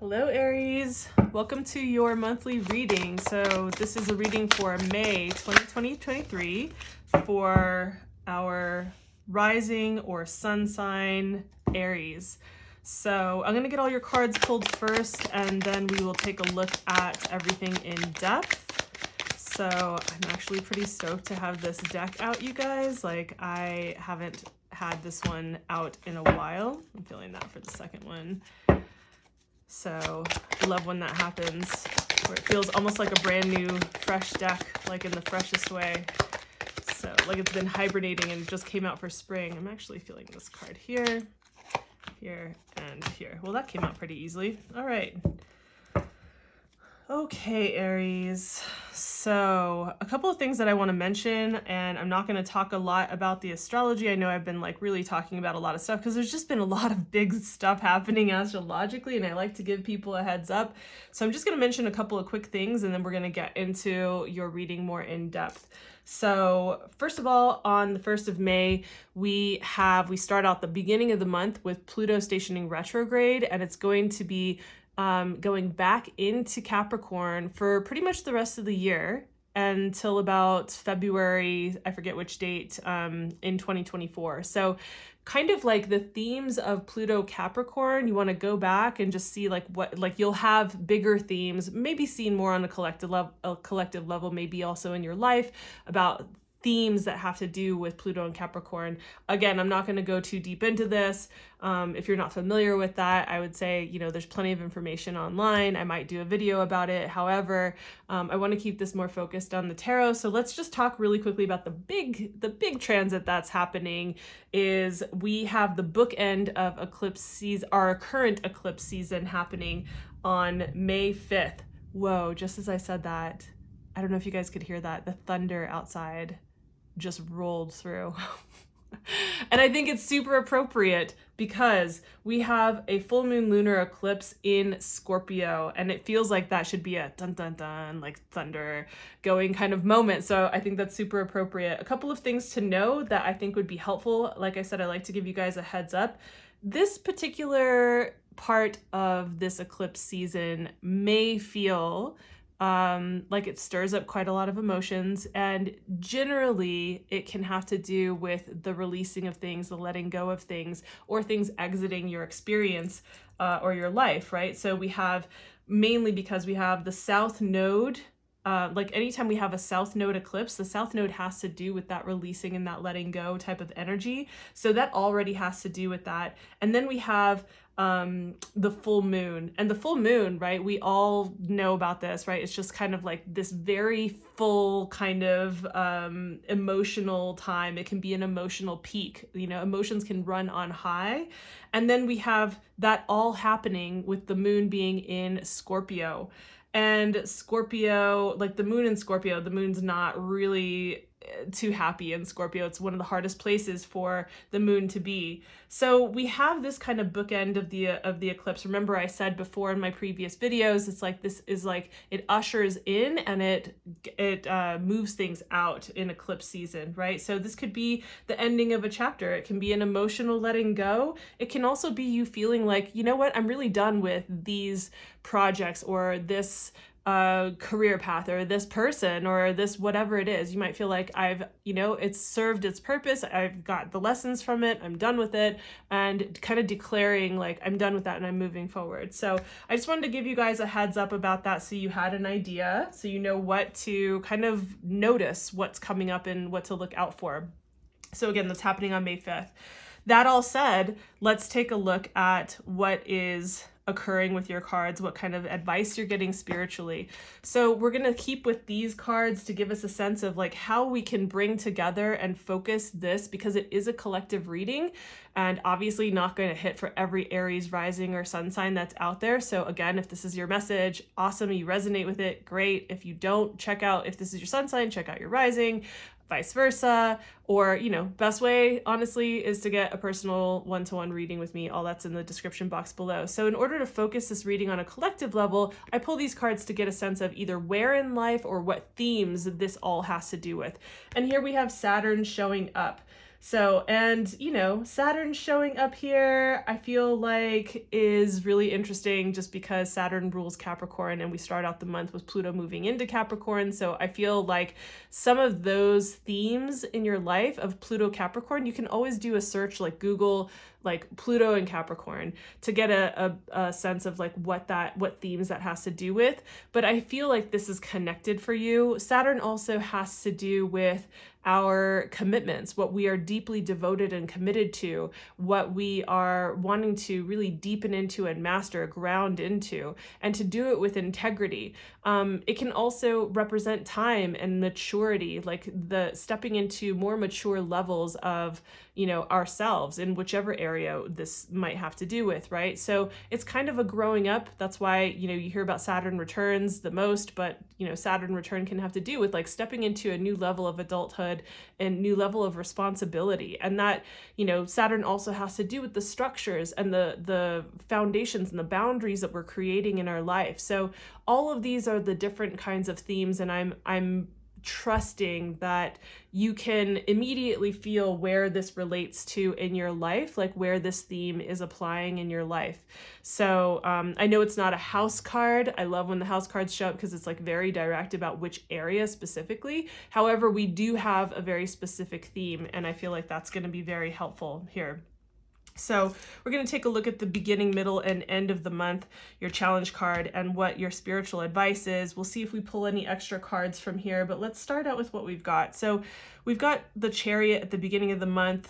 Hello Aries, welcome to your monthly reading. So this is a reading for May 2023 for our rising or sun sign Aries. So I'm going to get all your cards pulled first and then we will take a look at everything in depth. So I'm actually pretty stoked to have this deck out, you guys. Like, I haven't had this one out in a while. I'm feeling that for the second one. So I love when that happens, where it feels almost like a brand new, fresh deck, like in the freshest way. So like it's been hibernating and it just came out for spring. I'm actually feeling this card here, here, and here. Well, that came out pretty easily. All right. Okay, Aries. So a couple of things that I want to mention, and I'm not going to talk a lot about the astrology. I know I've been like really talking about a lot of stuff because there's just been a lot of big stuff happening astrologically, and I like to give people a heads up. So I'm just going to mention a couple of quick things, and then we're going to get into your reading more in depth. So first of all, on the 1st of May, we start out the beginning of the month with Pluto stationing retrograde, and it's going to be going back into Capricorn for pretty much the rest of the year until about February, I forget which date, in 2024. So kind of like the themes of Pluto Capricorn, you want to go back and just see like what, like you'll have bigger themes, maybe seen more on a collective level, maybe also in your life about themes that have to do with Pluto and Capricorn. Again, I'm not going to go too deep into this. If you're not familiar with that, I would say, you know, there's plenty of information online. I might do a video about it. However, I want to keep this more focused on the tarot. So let's just talk really quickly about the big transit that's happening. Is we have the bookend of eclipse season, our current eclipse season happening on May 5th. Whoa, just as I said that, I don't know if you guys could hear that. The thunder outside just rolled through. And I think it's super appropriate because we have a full moon lunar eclipse in Scorpio, and it feels like that should be a dun dun dun, like thunder going kind of moment. So I think that's super appropriate. A couple of things to know that I think would be helpful. Like I said, I like to give you guys a heads up. This particular part of this eclipse season may feel like it stirs up quite a lot of emotions, and generally it can have to do with the releasing of things, the letting go of things, or things exiting your experience or your life, right? So we have, mainly because we have the South Node, like anytime we have a South Node eclipse, the South Node has to do with that releasing and that letting go type of energy. So that already has to do with that. And then we have the full moon, and the full moon, right? We all know about this, right? It's just kind of like this very full kind of emotional time. It can be an emotional peak, you know, emotions can run on high. And then we have that all happening with the moon being in Scorpio. And Scorpio, like the moon in Scorpio, the moon's not really too happy in Scorpio. It's one of the hardest places for the moon to be. So we have this kind of bookend of the eclipse. Remember, I said before in my previous videos, it's like this is like it ushers in and it moves things out in eclipse season, right? So this could be the ending of a chapter. It can be an emotional letting go. It can also be you feeling like, you know what, I'm really done with these projects or this career path or this person or this whatever it is. You might feel like I've, you know, it's served its purpose. I've got the lessons from it. I'm done with it, and kind of declaring like I'm done with that and I'm moving forward. So I just wanted to give you guys a heads up about that so you had an idea, so you know what to kind of notice, what's coming up and what to look out for. So again, that's happening on May 5th. That all said, let's take a look at what is occurring with your cards, what kind of advice you're getting spiritually. So we're going to keep with these cards to give us a sense of like how we can bring together and focus this, because it is a collective reading and obviously not going to hit for every Aries rising or sun sign that's out there. So again, if this is your message, awesome, you resonate with it, great. If you don't, check out, if this is your sun sign, check out your rising, vice versa. Or, you know, best way, honestly, is to get a personal one-to-one reading with me. All that's in the description box below. So in order to focus this reading on a collective level, I pull these cards to get a sense of either where in life or what themes this all has to do with. And here we have Saturn showing up. So, and you know, Saturn showing up here, I feel like is really interesting just because Saturn rules Capricorn and we start out the month with Pluto moving into Capricorn. So I feel like some of those themes in your life of Pluto Capricorn, you can always do a search, like Google like Pluto and Capricorn, to get a sense of like what themes that has to do with. But I feel like this is connected for you. Saturn also has to do with our commitments, what we are deeply devoted and committed to, what we are wanting to really deepen into and master, ground into, and to do it with integrity. It can also represent time and maturity, like the stepping into more mature levels of, you know, ourselves in whichever area this might have to do with, right? So it's kind of a growing up. That's why, you know, you hear about Saturn returns the most, but, you know, Saturn return can have to do with like stepping into a new level of adulthood and new level of responsibility. And that, you know, Saturn also has to do with the structures and the foundations and the boundaries that we're creating in our life. So all of these are the different kinds of themes, and I'm trusting that you can immediately feel where this relates to in your life, like where this theme is applying in your life. So I know it's not a house card. I love when the house cards show up because it's like very direct about which area specifically. However, we do have a very specific theme, and I feel like that's going to be very helpful here. So we're going to take a look at the beginning, middle, and end of the month, your challenge card, and what your spiritual advice is. We'll see if we pull any extra cards from here, but let's start out with what we've got. So we've got the Chariot at the beginning of the month.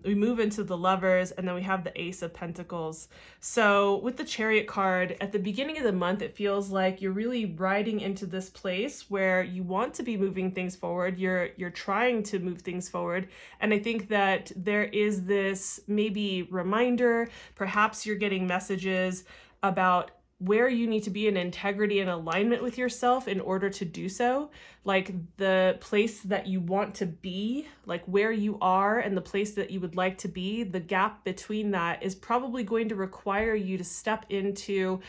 We move into the Lovers, and then we have the Ace of Pentacles. So with the Chariot card, at the beginning of the month, it feels like you're really riding into this place where you want to be moving things forward. You're trying to move things forward. And I think that there is this maybe reminder, perhaps you're getting messages about where you need to be in integrity and alignment with yourself in order to do so. Like the place that you want to be, like where you are and the place that you would like to be, the gap between that is probably going to require you to step into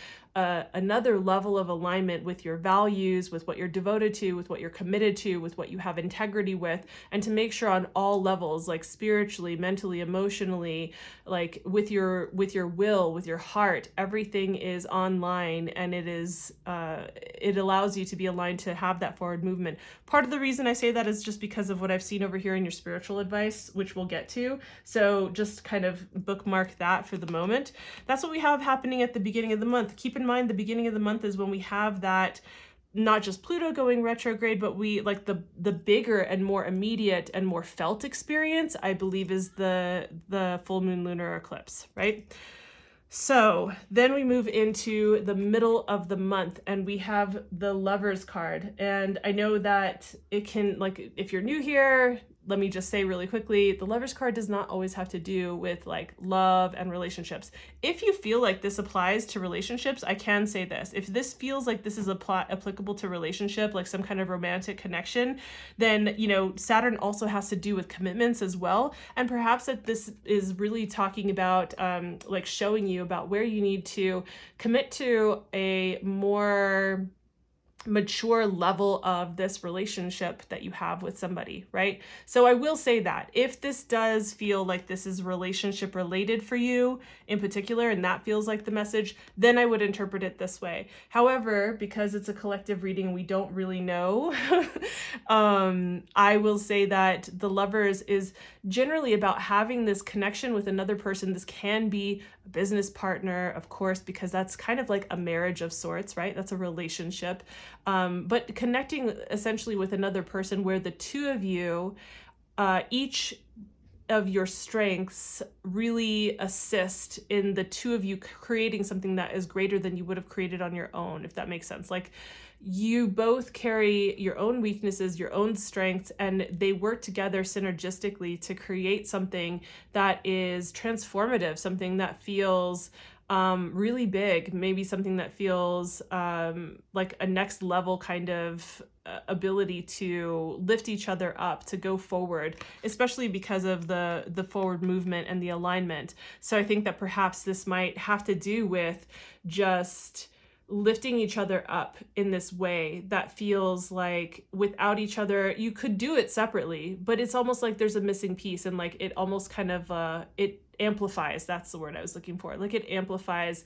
another level of alignment with your values, with what you're devoted to, with what you're committed to, with what you have integrity with, and to make sure on all levels, like spiritually, mentally, emotionally, like with your will, with your heart, everything is online, and it allows you to be aligned to have that forward movement. Part of the reason I say that is just because of what I've seen over here in your spiritual advice, which we'll get to. So just kind of bookmark that for the moment. That's what we have happening at the beginning of the month. Keep in mind, the beginning of the month is when we have that, not just Pluto going retrograde, but we like the bigger and more immediate and more felt experience, I believe, is the full moon lunar eclipse, right? So then we move into the middle of the month, and we have the Lovers card. And I know that it can, like, if you're new here, let me just say really quickly, the Lovers card does not always have to do with like love and relationships. If you feel like this applies to relationships, I can say this. If this feels like this is applicable to relationship, like some kind of romantic connection, then, you know, Saturn also has to do with commitments as well. And perhaps that this is really talking about like showing you about where you need to commit to a more mature level of this relationship that you have with somebody, right? So I will say that if this does feel like this is relationship related for you in particular, and that feels like the message, then I would interpret it this way. However, because it's a collective reading, we don't really know. I will say that the Lovers is generally about having this connection with another person. This can be a business partner, of course, because that's kind of like a marriage of sorts, right? That's a relationship. But connecting essentially with another person where the two of you, each of your strengths really assist in the two of you creating something that is greater than you would have created on your own, if that makes sense. Like you both carry your own weaknesses, your own strengths, and they work together synergistically to create something that is transformative, something that feels really big, maybe something that feels like a next level kind of ability to lift each other up, to go forward, especially because of the forward movement and the alignment. So I think that perhaps this might have to do with just lifting each other up in this way that feels like without each other, you could do it separately, but it's almost like there's a missing piece, and like it almost kind of it amplifies, that's the word I was looking for, like it amplifies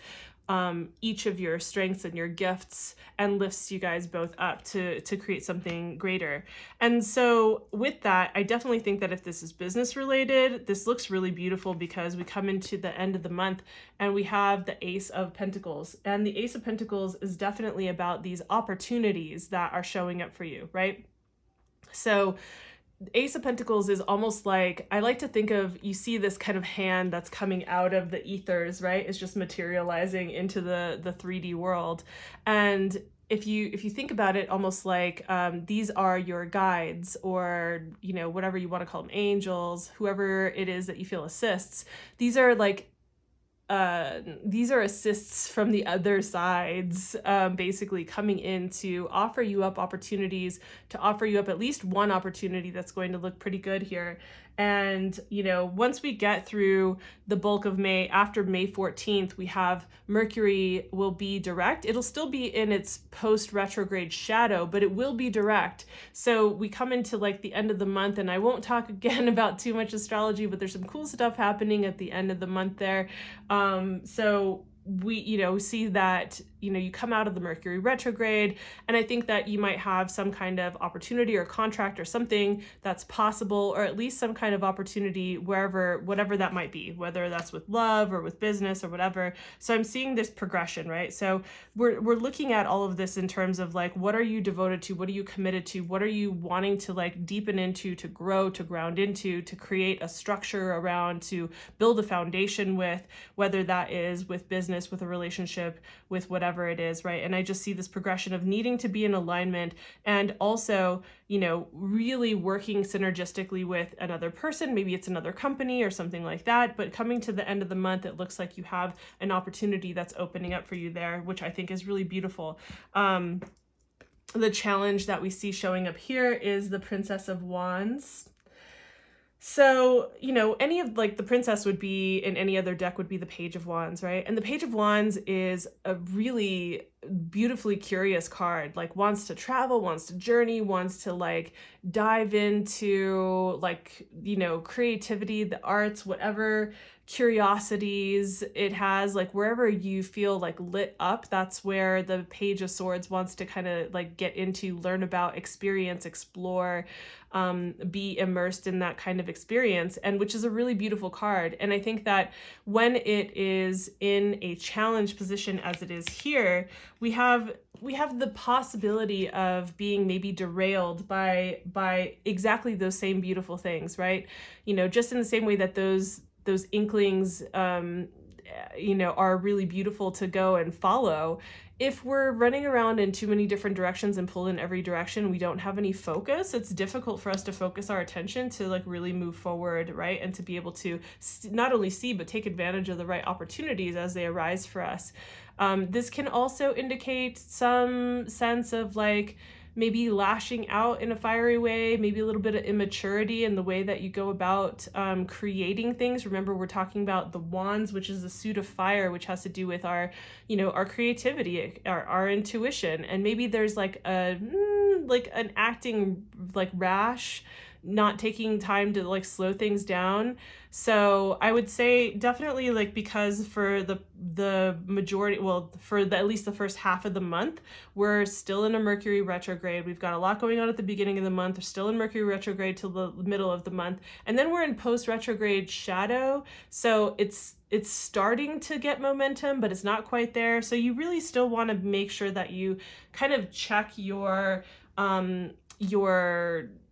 each of your strengths and your gifts and lifts you guys both up to create something greater. And so with that, I definitely think that if this is business related, this looks really beautiful because we come into the end of the month and we have the Ace of Pentacles. And the Ace of Pentacles is definitely about these opportunities that are showing up for you, right? So Ace of Pentacles is almost like, I like to think of, you see this kind of hand that's coming out of the ethers, right? It's just materializing into the 3D world. And if you think about it, almost like these are your guides, or, you know, whatever you want to call them, angels, whoever it is that you feel assists. These are like these are assists from the other sides, basically coming in to offer you up opportunities, to offer you up at least one opportunity that's going to look pretty good here. And, you know, once we get through the bulk of May, after May 14th, we have Mercury will be direct. It'll still be in its post-retrograde shadow, but it will be direct. So we come into like the end of the month, and I won't talk again about too much astrology, but there's some cool stuff happening at the end of the month there. So we, you know, see that, you know, you come out of the Mercury retrograde, and I think that you might have some kind of opportunity or contract or something that's possible, or at least some kind of opportunity wherever, whatever that might be, whether that's with love or with business or whatever. So I'm seeing this progression, right? So we're looking at all of this in terms of like, what are you devoted to? What are you committed to? What are you wanting to like deepen into, to grow, to ground into, to create a structure around, to build a foundation with, whether that is with business, with a relationship, with whatever it is, right? And I just see this progression of needing to be in alignment, and also, you know, really working synergistically with another person. Maybe it's another company or something like that, but coming to the end of the month, it looks like you have an opportunity that's opening up for you there, which I think is really beautiful. The challenge that we see showing up here is the Princess of Wands. So, you know, any of like the princess would be in any other deck would be the Page of Wands, right? And the Page of Wands is a really beautifully curious card, like wants to travel, wants to journey, wants to like dive into like, you know, creativity, the arts, whatever curiosities it has, like wherever you feel like lit up, that's where the Page of Swords wants to kind of like get into, learn about, experience, explore, be immersed in that kind of experience, and which is a really beautiful card. And I think that when it is in a challenge position as it is here, we have the possibility of being maybe derailed by exactly those same beautiful things, right? You know, just in the same way that those inklings you know, are really beautiful to go and follow. If we're running around in too many different directions and pull in every direction, we don't have any focus. It's difficult for us to focus our attention to like really move forward, right? And to be able to not only see, but take advantage of the right opportunities as they arise for us. This can also indicate some sense of like, maybe lashing out in a fiery way, maybe a little bit of immaturity in the way that you go about creating things. Remember, we're talking about the wands, which is the suit of fire, which has to do with our, you know, our creativity, our intuition. And maybe there's like an acting like rash, not taking time to like slow things down. So I would say definitely, like, because for the majority, well, for at least the first half of the month, we're still in a Mercury retrograde. We've got a lot going on at the beginning of the month. We're still in Mercury retrograde till the middle of the month. And then we're in post-retrograde shadow. So it's starting to get momentum, but it's not quite there. So you really still want to make sure that you kind of check your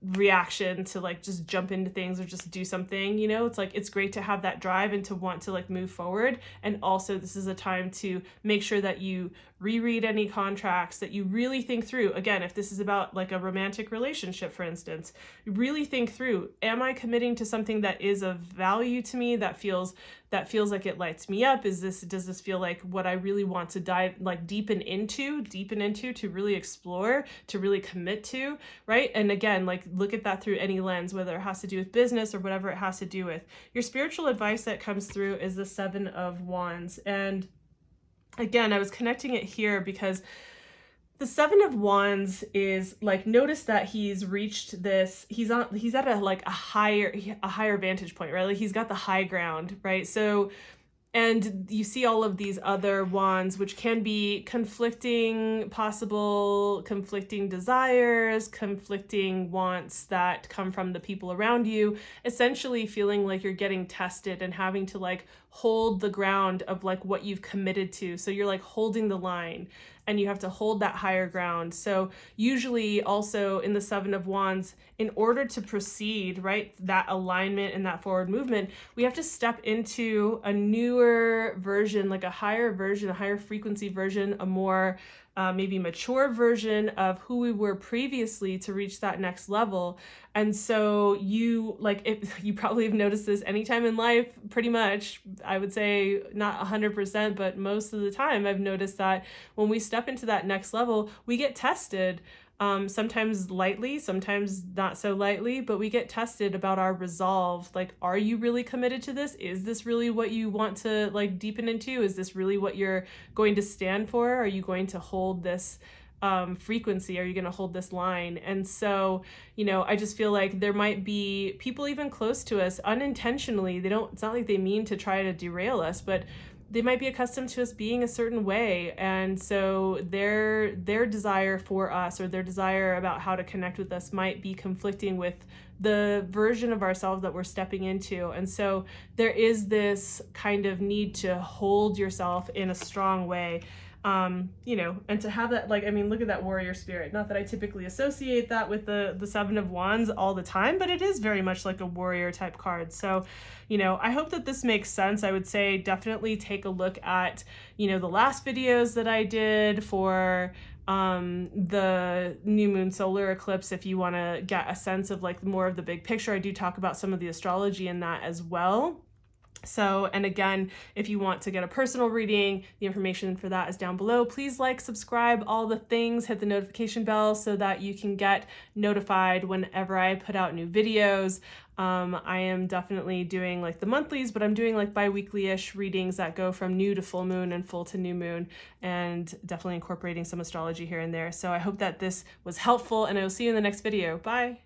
reaction to like just jump into things or just do something. You know, it's like, it's great to have that drive and to want to like move forward. And also this is a time to make sure that you reread any contracts, that you really think through. Again, if this is about like a romantic relationship, for instance, really think through, am I committing to something that is of value to me, that feels like it lights me up? Does this feel like what I really want to deepen into, to really explore, to really commit to, right? And again, like, look at that through any lens, whether it has to do with business or whatever it has to do with. Your spiritual advice that comes through is the Seven of Wands. And again, I was connecting it here because the Seven of Wands is like, notice that he's reached this, he's at a higher vantage point, right? Like he's got the high ground, right? So, and you see all of these other wands, which can be possible conflicting desires, conflicting wants that come from the people around you, essentially feeling like you're getting tested and having to like hold the ground of like what you've committed to. So you're like holding the line and you have to hold that higher ground. So usually also in the Seven of Wands, in order to proceed, right, that alignment and that forward movement, we have to step into a newer version, like a higher version, a higher frequency version, a more maybe mature version of who we were previously to reach that next level. And so you probably have noticed this anytime in life, pretty much, I would say not 100%, but most of the time I've noticed that when we step into that next level, we get tested. Sometimes lightly, sometimes not so lightly, but we get tested about our resolve. Like, are you really committed to this? Is this really what you want to like deepen into? Is this really what you're going to stand for? Are you going to hold this frequency? Are you going to hold this line? And so, I just feel like there might be people even close to us unintentionally. It's not like they mean to try to derail us, but they might be accustomed to us being a certain way. And so their desire for us, or their desire about how to connect with us, might be conflicting with the version of ourselves that we're stepping into. And so there is this kind of need to hold yourself in a strong way. And to have that, look at that warrior spirit. Not that I typically associate that with the Seven of Wands all the time, but it is very much like a warrior type card. So, I hope that this makes sense. I would say definitely take a look at, the last videos that I did for the new moon solar eclipse, if you want to get a sense of like more of the big picture. I do talk about some of the astrology in that as well. So, and again, if you want to get a personal reading, the information for that is down below. Please like, subscribe, all the things, hit the notification bell so that you can get notified whenever I put out new videos. I am definitely doing like the monthlies, but I'm doing like bi-weekly-ish readings that go from new to full moon and full to new moon, and definitely incorporating some astrology here and there. So I hope that this was helpful, and I will see you in the next video. Bye.